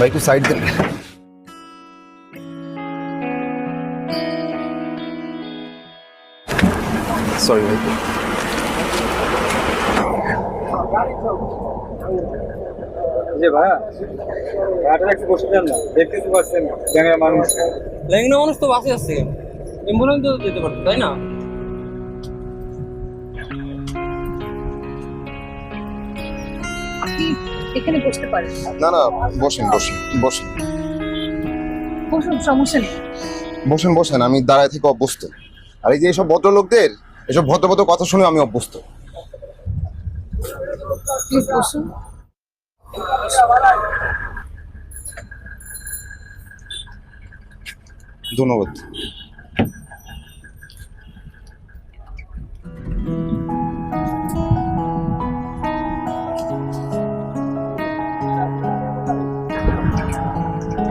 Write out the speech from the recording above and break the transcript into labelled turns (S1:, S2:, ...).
S1: ভাই একটু সাইড দেন। সরি ভাই।
S2: যে ভাইয়া গাড়িটা একটু বসে যান না, দেখতেই পাচ্ছেন গ্যাংয়ের মানুষ।
S3: ল্যাংনা মানুষ তো বাসে আসছে, অ্যাম্বুলেন্স তো যেতে পারতো তাই না?
S4: আপনি এখানে বসতে পারেন।
S1: না না, বসেন বসেন বসেন
S4: বসুন, সমস্যা নেই।
S1: বসেন বসেন, আমি দাঁড়ায় থেকে অভ্যস্ত। আর এই যে এইসব ভদ্রলোকদের এসব ভদ্র ভদ্র কথা শুনে আমি অভ্যস্ত।
S4: প্লিজ বসুন।
S1: ধন্যবাদ।